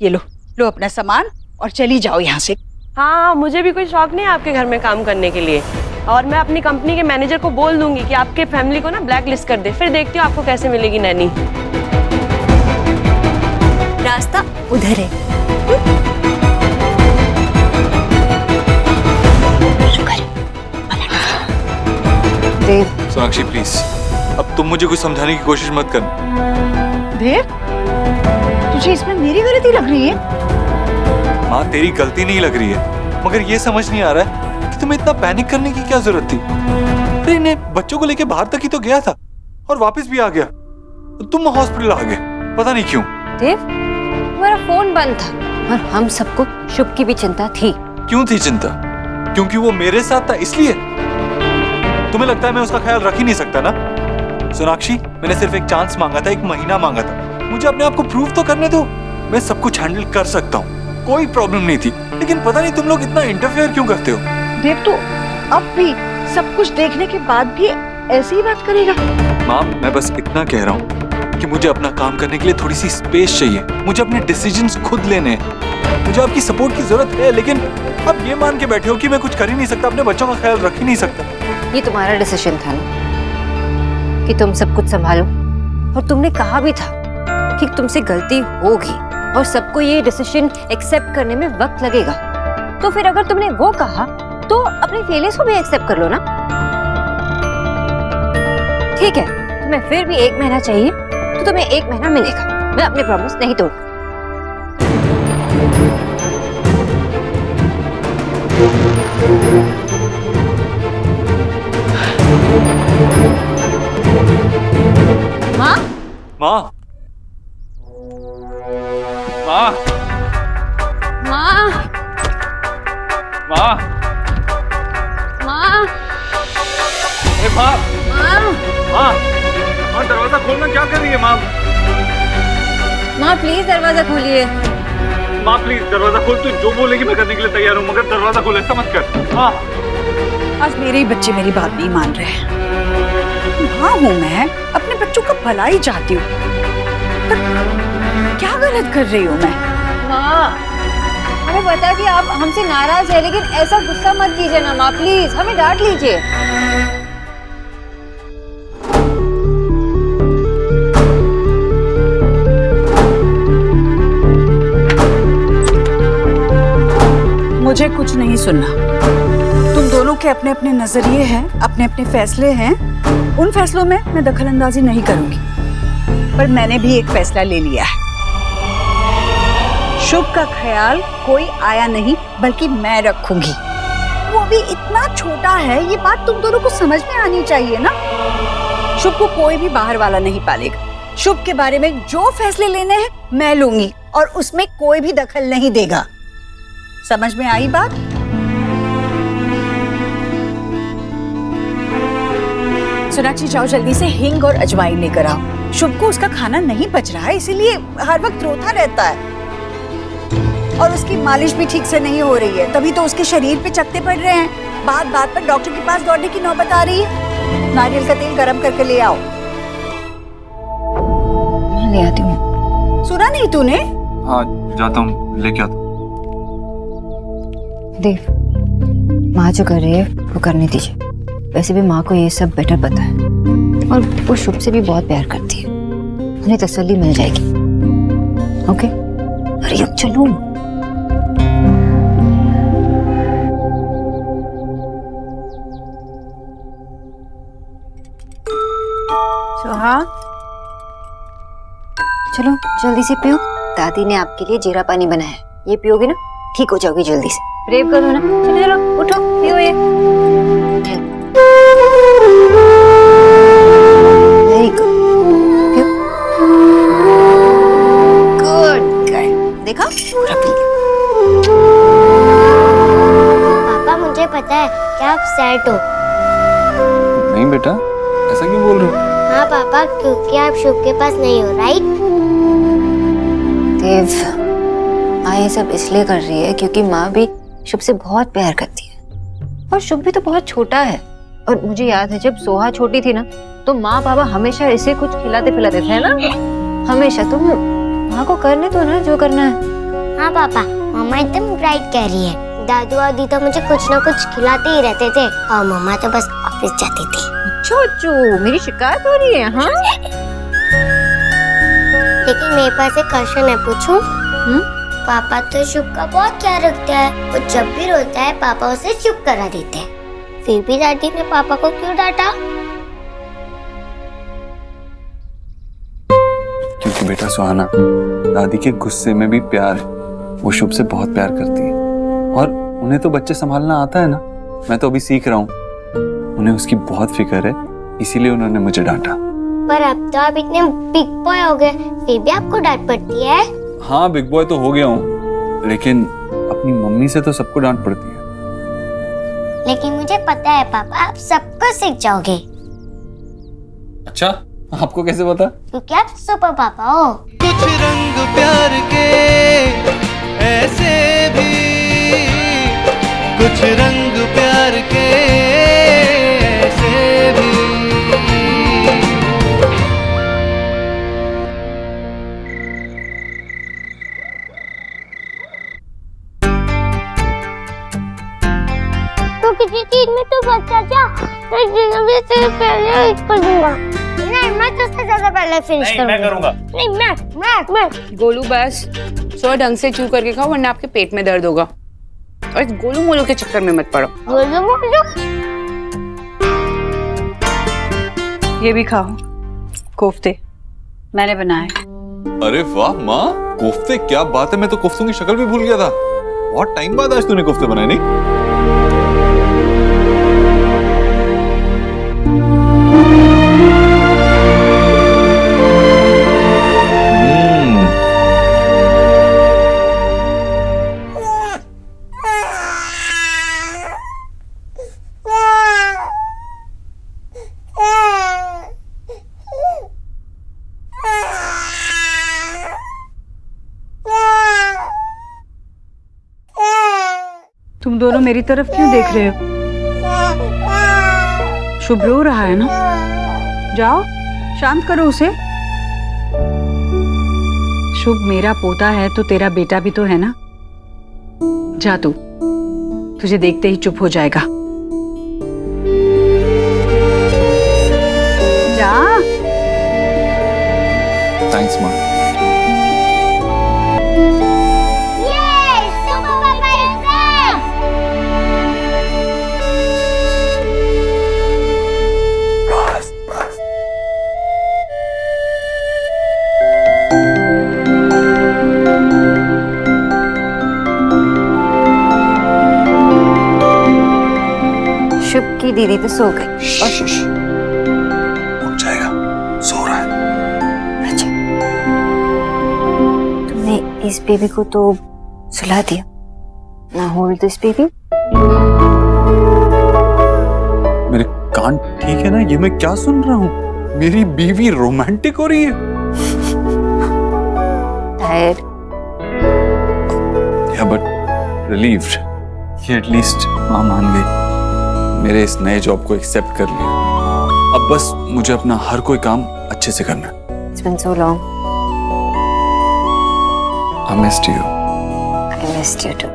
ये लो लो अपना सामान और चली जाओ यहाँ से। हाँ, मुझे भी कोई शौक नहीं है आपके घर में काम करने के लिए, और मैं अपनी कंपनी के मैनेजर को बोल दूंगी कि आपके फैमिली को ना ब्लैक लिस्ट कर दे, फिर देखती हूँ आपको कैसे मिलेगी नैनी। रास्ता उधर है। देव। सोनाक्षी प्लीज, अब तुम मुझे कुछ समझाने की कोशिश मत कर। देव, तुझे इसमें मेरी गलती लग रही है? माँ तेरी गलती नहीं लग रही है, मगर ये समझ नहीं आ रहा है कि तुम्हें इतना पैनिक करने की क्या जरूरत थी। अरे इन्हें बच्चों को लेके बाहर तक ही तो गया था और वापस भी आ गया, तुम हॉस्पिटल आ गए, पता नहीं क्यों। देव, तुम्हारा फोन बंद था और हम सबको शुभ की भी चिंता थी। क्यों थी चिंता? क्योंकि वो मेरे साथ था इसलिए? तुम्हें लगता है मैं उसका ख्याल रख ही नहीं सकता ना? सोनाक्षी, मैंने सिर्फ एक चांस मांगा था, एक महीना मांगा था, मुझे अपने आप को प्रूव तो करने दो। मैं सब कुछ हैंडल कर सकता हूँ, कोई प्रॉब्लम नहीं थी, लेकिन पता नहीं तुम लोग इतना इंटरफेयर क्यों करते हो। देव, तू अब भी सब कुछ देखने के बाद भी ऐसी ही बात करेगा? माँ, मैं बस इतना कह रहा हूँ कि मुझे अपना काम करने के लिए थोड़ी सी स्पेस चाहिए, मुझे अपने डिसीजंस खुद लेने हैं, मुझे आपकी सपोर्ट की जरूरत है, लेकिन अब ये मान के बैठे हो कि मैं कुछ कर ही नहीं सकता, अपने बच्चों का ख्याल रख ही नहीं सकता। ये तुम्हारा डिसीजन था ना कि तुम सब कुछ संभालो, और तुमने कहा भी था कि तुमसे गलती होगी और सबको ये डिसीजन एक्सेप्ट करने में वक्त लगेगा। तो फिर अगर तुमने वो कहा तो अपने फेलियर्स को भी एक्सेप्ट कर लो ना। ठीक है, तुम्हें फिर भी 1 महीना चाहिए तो तुम्हें 1 महीना मिलेगा, मैं अपने प्रॉमिस नहीं तोड़। माँ? माँ? माँ? माँ? माँ? माँ? अरे माँ? माँ? माँ? माँ, दरवाजा खोलना, क्या कर रही है माँ? माँ प्लीज दरवाजा खोलिए। माँ प्लीज दरवाजा खोल, तू जो बोलेगी मैं करने के लिए तैयार हूँ, मगर दरवाजा खोल, ऐसा मत कर। माँ? आज मेरे ही बच्चे मेरी बात नहीं मान रहे हैं। हाँ हूँ मैं, अपने बच्चों का भला ही चाहती हूँ, पर क्या गलत कर रही हूँ मैं? माँ, हमें पता कि आप हमसे नाराज है, लेकिन ऐसा गुस्सा मत कीजिए ना माँ, प्लीज हमें डांट लीजिए। मुझे कुछ नहीं सुनना। तुम दोनों के अपने अपने नजरिए हैं, अपने अपने फैसले हैं, उन फैसलों में मैं दखलंदाजी नहीं करूंगी, पर मैंने भी एक फैसला ले लिया है। शुभ का ख्याल कोई आया नहीं, बल्कि मैं रखूंगी। वो भी इतना छोटा है, ये बात तुम दोनों को समझ में आनी चाहिए ना। शुभ को कोई भी बाहर वाला नहीं पालेगा। शुभ के बारे में जो फैसले लेने हैं मैं लूंगी, और उसमें कोई भी दखल नहीं देगा। समझ में आई बात? सोनाक्षी, जाओ जल्दी से हिंग और अजवाइन लेकर आओ। शुभ को उसका खाना नहीं पच रहा है, इसीलिए हर वक्त रोता रहता है, और उसकी मालिश भी ठीक से नहीं हो रही है, तभी तो उसके शरीर पे चकत्ते पड़ रहे हैं। बात बात पर डॉक्टर के पास दौड़ने की नौबत आ रही है। नारियल का तेल गरम करके ले आओ। मैं ले आती हूँ। सुना नहीं तूने? हाँ, जाता हूँ, लेके आता हूँ। देव, माँ जो कर रही है वो करने दीजिए। वैसे भी माँ को ये सब बेटर पता है, और वो शुभ से भी बहुत प्यार करती है, उन्हें तसल्ली मिल जाएगी। ओके, अरे अब चलो। सोहा, चलो जल्दी से पियो, दादी ने आपके लिए जीरा पानी बनाया है, ये पियोगे ना ठीक हो जाओगी जल्दी से। प्रेम करो ना, चलो चलो उठो पियो ये। वेरी गुड, पियो। गुड गुड, देखा पूरा पी लिया। पापा, मुझे पता है कि आप सैड हो। नहीं बेटा, ऐसा क्यों बोल रहे हो? हाँ पापा, क्योंकि आप शुभ के पास नहीं हो, राइट? देव, माँ ये सब इसलिए कर रही है क्योंकि माँ भी शुभ से बहुत प्यार करती है, और शुभ भी तो बहुत छोटा है। और मुझे याद है जब सोहा छोटी थी ना, तो माँ पापा हमेशा इसे कुछ खिलाते पिलाते थे ना, हमेशा। तुम माँ को करने दो ना जो करना है। हाँ पापा, मम्मा एकदम राइट कह रही है। दादू और दी तो मुझे कुछ ना कुछ खिलाते ही रहते थे और मम्मा तो बस ऑफिस जाती थी। छोचू, मेरी शिकायत हो रही है? हाँ, लेकिन मेरे पास एक क्वेश्चन है, पूछूं? पापा तो शुभ का बहुत ख्याल रखते हैं। वो जब भी रोता है पापा उसे चुप करा देते हैं। फिर भी दादी ने पापा को क्यों डांटा? क्योंकि बेटा सुहाना, दादी के गुस्से में भी प्यार है। वो शुभ से बहुत प्यार करती है और उन्हें तो बच्चे संभालना आता है ना। मैं तो अभी सीख रहा हूँ। उन्हें उसकी बहुत फिक्र है, इसीलिए उन्होंने मुझे डांटा। पर अब तो आप इतने बिग बॉय हो गए, फिर भी आपको डांट पड़ती है? हाँ, बिग बॉय तो हो गया हूँ, लेकिन अपनी मम्मी से तो सबको डांट पड़ती है। लेकिन मुझे पता है पापा, आप सबको सीख जाओगे। अच्छा, आपको कैसे पता? क्योंकि आप सुपर पापा हो। कुछ रंग प्यार के ऐसे भी, कुछ रंग प्यार के ऐसे भी। तो किसी चीज में तो बच्चा जा, मैं से पहले कर दूंगा। नहीं, मैं तुझसे ज्यादा पहले फिनिश करूंगा। मैं करूंगा। नहीं, मैं गोलू बस सो ढंग से चू करके खाओ, वरना आपके पेट में दर्द होगा। और इस गोलू मोलू के चक्कर में मत पड़ो। बोलो। ये भी खाओ, कोफ्ते मैंने बनाए। अरे वाह माँ, कोफ्ते! क्या बात है, मैं तो कोफ्तों की शक्ल भी भूल गया था। बहुत टाइम बाद आज तूने कोफ्ते बनाए। नहीं, तुम दोनों मेरी तरफ क्यों देख रहे हो? शुभ रो रहा है ना, जाओ शांत करो उसे। शुभ मेरा पोता है तो तेरा बेटा भी तो है ना। जा तू, तुझे देखते ही चुप हो जाएगा। जा। थैंक्स माँ। शुभ की दीदी तो सो गई। उठ जाएगा, सो रहा है। अच्छा, तुमने इस बेबी को तो सुला दिया ना। Hold this baby. मेरे कान ठीक है ना? ये मैं क्या सुन रहा हूँ? मेरी बीवी रोमांटिक हो रही है। टायर्ड या बट रिलीव्ड। ये एटलीस्ट माँ मान गई, मेरे इस नए जॉब को एक्सेप्ट कर लिया। अब बस मुझे अपना हर कोई काम अच्छे से करना है। It's been so long. I missed you. I missed you too.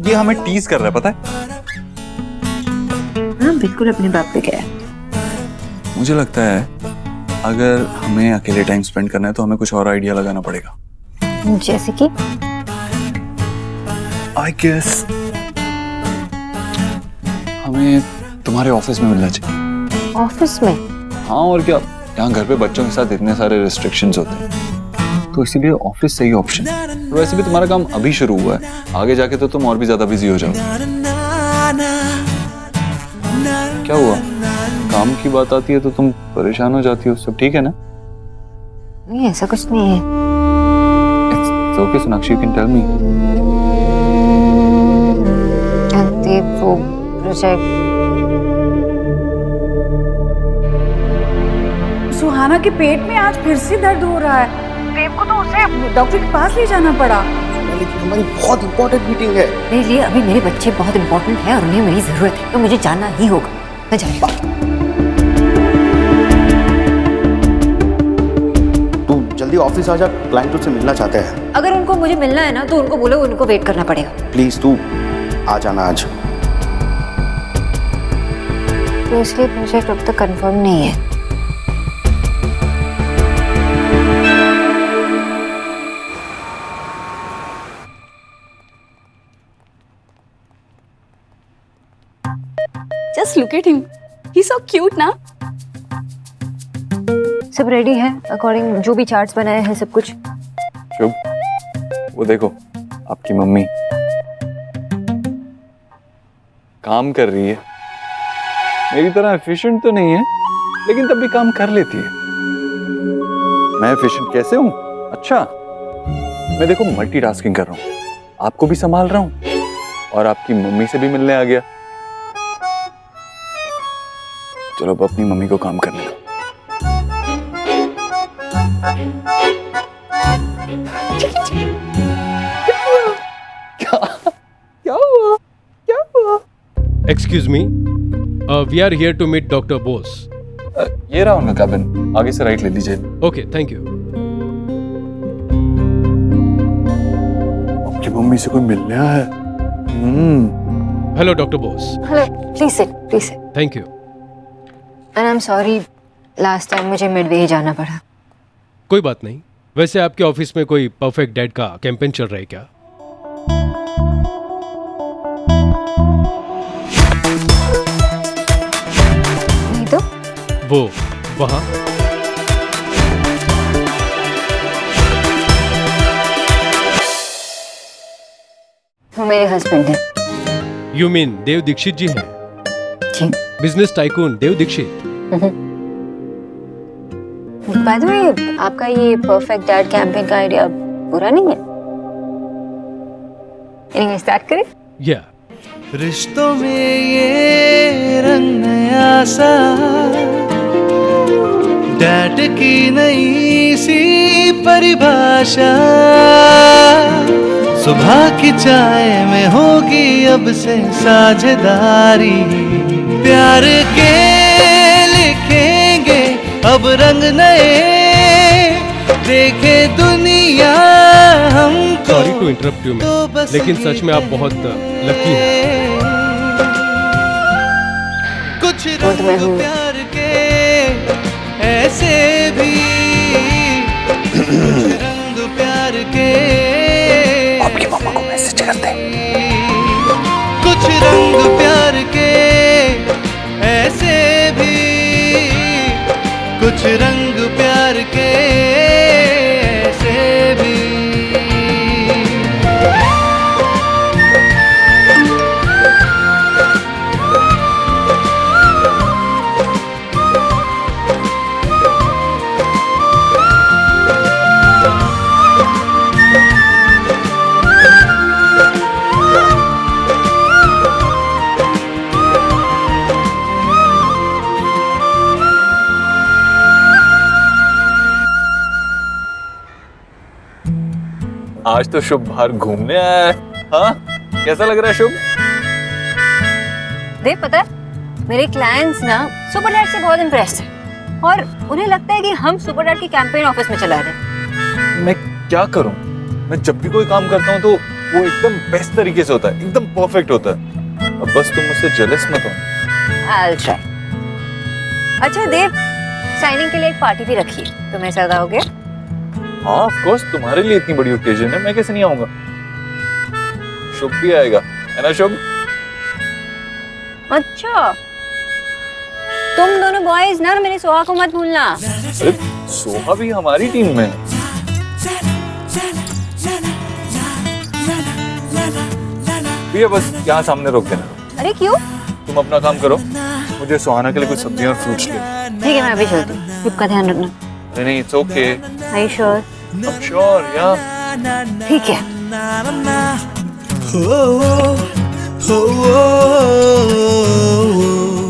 ये हमें टीज कर रहा है, पता है? हाँ बिल्कुल अपने बाप पे गया। मुझे लगता है अगर हमें अकेले टाइम स्पेंड करना है तो हमें कुछ और आइडिया लगाना पड़ेगा। जैसे कि आई गेस हमें तुम्हारे ऑफिस में मिलना चाहिए। ऑफिस में? हाँ और क्या, यहाँ घर पे बच्चों के साथ इतने सारे रिस्ट्रिक्शंस होते हैं, तो इसीलिए ऑफिस सही ऑप्शन। वैसे भी तुम्हारा काम अभी शुरू हुआ है, आगे जाके तो तुम और भी ज्यादा बिजी हो जाओगे। क्या हुआ? काम की बात आती है तो तुम परेशान हो जाती हो। सब ठीक है ना? नहीं, ऐसा कुछ नहीं है। It's okay, Sonakshi, you can tell me. वो प्रोजेक्ट सुहाना के पेट में आज फिर से दर्द हो रहा है। देव को तो उसे डॉक्टर के पास ले जाना पड़ा। लेकिन हमारी बहुत इंपॉर्टेंट मीटिंग है। मेरे लिए अभी मेरे बच्चे बहुत इंपॉर्टेंट है और उन्हें मेरी जरूरत है, तो मुझे जाना ही होगा। मैं जा रही हूँ। तू जल्दी ऑफिस आ जा, क्लाइंट से मिलना चाहते हैं। अगर उनको मुझे मिलना है ना तो उनको बोलो उनको वेट करना पड़ेगा। प्लीज तू आ जाना आज। तो इसलिए प्रोजेक्ट अब तक कंफर्म नहीं है। Just look at him. He's so cute ना? सब रेडी है अकॉर्डिंग जो भी चार्ट्स बनाए हैं सब कुछ। शुभ, वो देखो आपकी मम्मी काम कर रही है। मेरी तरह एफिशिएंट तो नहीं है लेकिन तब भी काम कर लेती है। मैं एफिशिएंट कैसे हूं? अच्छा, मैं देखो मल्टीटास्किंग कर रहा हूं, आपको भी संभाल रहा हूं और आपकी मम्मी से भी मिलने आ गया। चलो अब अपनी मम्मी को काम करने दो। क्या हुआ? Excuse me, we are here to meet Dr. Bose. ये रहा उनका कैबिन, आगे से राइट ले लीजिए। Okay, thank you. आपकी मम्मी से कोई मिलने आया है? Hello, Dr. Bose. Hello, please sit. Thank you. And I am sorry, last time मुझे मिडवे ही जाना पड़ा। कोई बात नहीं। वैसे आपके ऑफिस में कोई परफेक्ट डैड का कैंपेन चल रहा है क्या? नहीं तो वो वहाँ वो मेरे हस्बैंड है। यू मीन देव दीक्षित जी हैं? जी। Business tycoon Dev Dikshit. By the way, आपका ये परफेक्ट डैड कैंपेन का आइडिया बुरा नहीं है। एनीवे, स्टार्ट करें? या रिश्तों में ये रंग नया सा, डैड की नई सी परिभाषा। सुबह की चाय में होगी अब से साझेदारी, प्यार के लिखेंगे अब रंग नए, देखे दुनिया हमको। Sorry to interrupt you ma'am, लेकिन सच में आप बहुत लकी हैं। कुछ रंग प्यार के ऐसे भी, कुछ रंग प्यार के आपकी मम्मा को मैसेज करते हैं। कुछ रंग प्यार के ऐसे भी, कुछ रंग प्यार के ऐसे भी। आज तो शुभ बाहर घूमने आया है। हाँ, कैसा लग रहा है शुभ? देख, पता है मेरे क्लाइंट्स ना सुपर डैड से बहुत इम्प्रेस्ड हैं और उन्हें लगता है कि हम सुपर डैड की कैंपेन ऑफिस में चला रहे हैं। मैं क्या करूं? मैं जब भी कोई काम करता हूं तो वो एकदम बेस्ट तरीके से होता है, एकदम परफेक्ट होता है। अब बस तुम मुझसे जेलस मत हो। I'll try. अच्छा देव, साइनिंग के लिए एक पार्टी भी रखी है, तुम्हें साथ आओगे? हाँ ऑफ कोर्स, तुम्हारे लिए इतनी बड़ी ओकेजन है, मैं कैसे नहीं आऊंगा। शुभ भी आएगा, है ना शुभ? अच्छा, तुम दोनों बॉयज ना मेरे सोहा को मत भूलना। अरे सोहा भी हमारी टीम में है। भैया बस यहाँ सामने रोक देना। अरे क्यों? तुम अपना काम करो, मुझे सुहाना के लिए कुछ सब्जियां और फ्रूट्स ले। ठीक है, मैं अभी चलती हूँ। शुभ का ध्यान रखना। अरे नहीं, it's okay. Are you sure? I'm sure, yeah. ठीक है।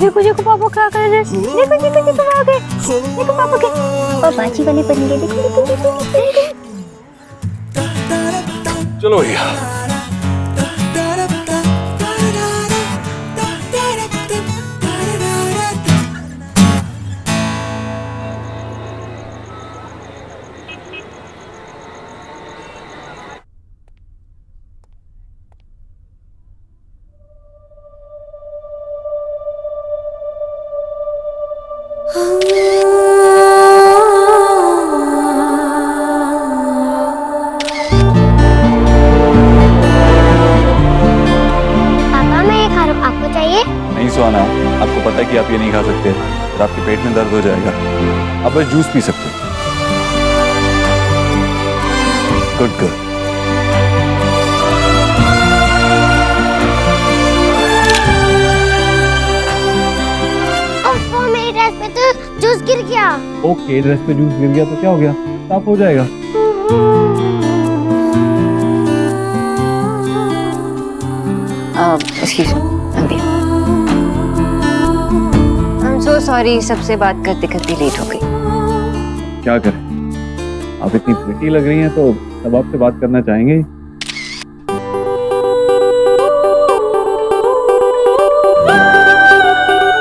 देखो देखो पापा क्या कर रहे हैं, देखो देखो देखो आ गए, देखो पापा के पापा जी वाले बन गए, देखो देखो देखो चलो भैया। पापा मैं ये खा रहा हूँ, आपको चाहिए? नहीं सुहाना, आपको पता है कि आप ये नहीं खा सकते, फिर आपके पेट में दर्द हो जाएगा। आप बस जूस पी सकते हो। Good girl. ओह मेरी ड्रेस पे तो जूस गिर गया। ओके, ड्रेस पे जूस गिर गया तो क्या हो गया, साफ हो जाएगा। Excuse me, I am so sorry, सबसे बात करते करते लेट हो गई। क्या करें, आप इतनी प्रिटी लग रही हैं तो सब आपसे बात करना चाहेंगे।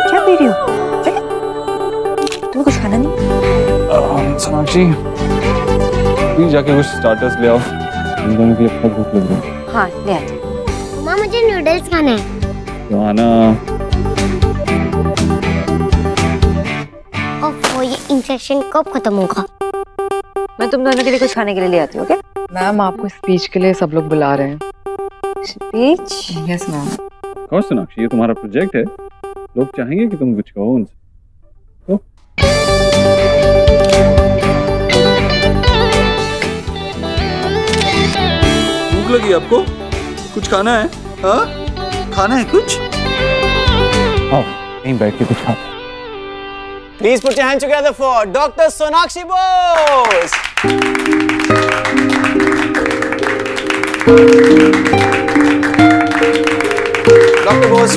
क्या पी रही हो? तुम्हें कुछ खाना नहीं? सोनाक्षी, प्लीज जाके कुछ स्टार्टर्स ले आओ, हम दोनों के लिए बहुत भूख लग रही है। हाँ ले आते। मम्मा मुझे नूडल्स खाने हैं। सुहाना, ओह ये इंजेक्शन कब खत्म होगा? मैं तुम दोनों के लिए कुछ खाने के लिए ले आती हूँ, ओके? मैम आपको स्पीच के लिए सब लोग बुला रहे हैं। स्पीच? Yes ma'am. कौन सोनाक्षी, ये तुम्हारा प्रोजेक्ट है, लोग चाहेंगे कि तुम कुछ कहो उनसे। तो भूख लगी आपको? कुछ खाना है? हाँ, खाना है कुछ? आओ यहीं बैठ के कुछ खाओ। Please put your hands together for Dr. Sonakshi Bose. Dr. Bose,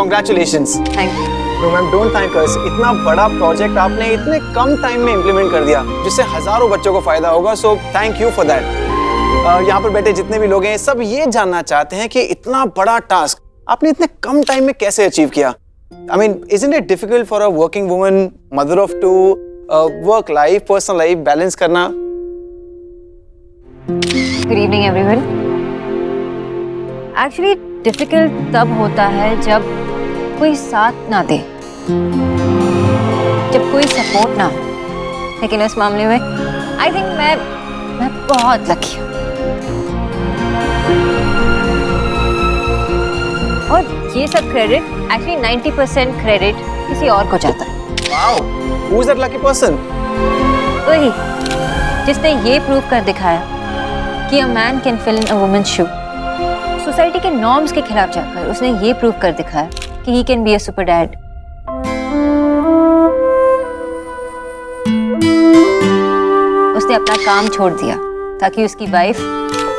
congratulations. Thank you. No ma'am, don't thank us. इतना बड़ा प्रोजेक्ट आपने इतने कम टाइम में इम्प्लीमेंट कर दिया, जिससे हजारों बच्चों को फायदा होगा. So thank you for that. यहाँ पर बैठे जितने भी लोग हैं, सब ये जानना चाहते हैं कि इतना बड़ा टास्क आपने इतने कम टाइम में कैसे अचीव किया? I mean, isn't it difficult for a working woman, mother of two, work life, personal life, balance करना? Good evening everyone. Actually difficult तब होता है जब कोई साथ ना दे, जब कोई सपोर्ट ना हो। लेकिन इस मामले में आई थिंक मैं बहुत लकी हूँ। और ये सब क्रेडिट एक्चुअली 90% क्रेडिट किसी और को जाता है। Wow, who is that lucky person? वही जिसने ये प्रूव कर दिखाया कि a man can fill in a woman's shoe. Society के नॉर्म्स के खिलाफ जाकर उसने ये प्रूव कर दिखाया कि he can be a super dad. उसने अपना काम छोड़ दिया ताकि उसकी वाइफ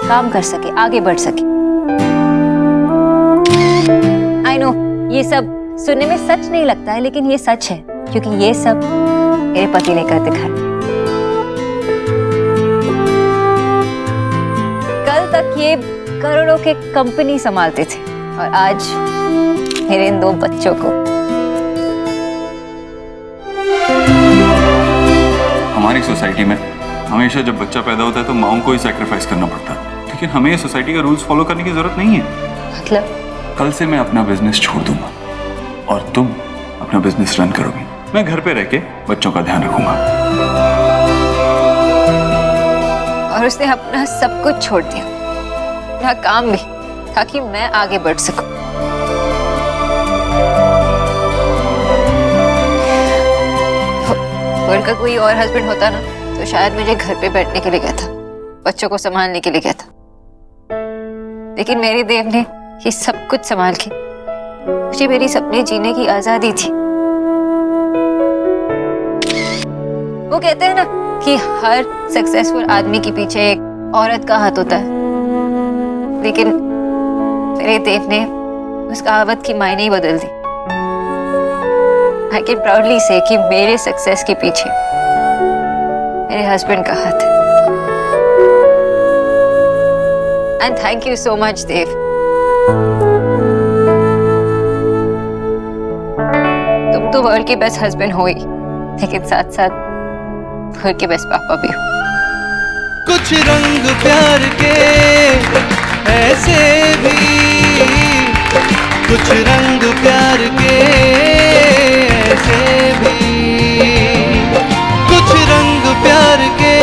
काम कर सके, आगे बढ़ सके। आई नो ये सब सुनने में सच नहीं लगता है, लेकिन ये सच है, क्योंकि ये सब मेरे पति ने कर दिखाया। कल तक ये करोड़ों के कंपनी संभालते थे और आज मेरे इन 2 बच्चों को। हमारी सोसाइटी में हमेशा जब बच्चा पैदा होता है तो माओं को ही सैक्रिफाइस करना पड़ता है, लेकिन हमें ये सोसाइटी का रूल्स फॉलो करने की जरूरत नहीं है। मतलब कल से मैं अपना बिजनेस छोड़ दूंगा और तुम अपना बिजनेस रन करोगी। मैं घर पे रह के बच्चों का ध्यान रखूंगा। और उसने अपना सब कुछ छोड़ दिया, अपना काम भी, ताकि मैं आगे बढ़ सकूं। वर्ल्ड का कोई और हस्बैंड होता ना तो शायद मुझे घर पे बैठने के लिए कहता, बच्चों को संभालने के लिए कहता, लेकिन मेरे देव ने ये सब कुछ संभाल के मुझे मेरी सपने जीने की आजादी थी। वो कहते हैं ना कि हर सक्सेसफुल आदमी के पीछे एक औरत का हाथ होता है, लेकिन मेरे देव ने उस कहावत की मायने ही बदल दी। आई कैन प्राउडली से कि मेरे सक्सेस के पीछे मेरे हस्बैंड का हाथ है। And thank you so much Dev. तुम तो वर्ल्ड के बेस्ट हस्बैंड हो ही, लेकिन साथ साथ वर्ल्ड के बेस्ट पापा भी हो। कुछ रंग प्यार के ऐसे भी, कुछ रंग प्यार के ऐसे भी, कुछ रंग प्यार के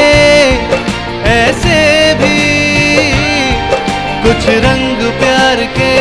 ऐसे भी, कुछ रंग प्यार के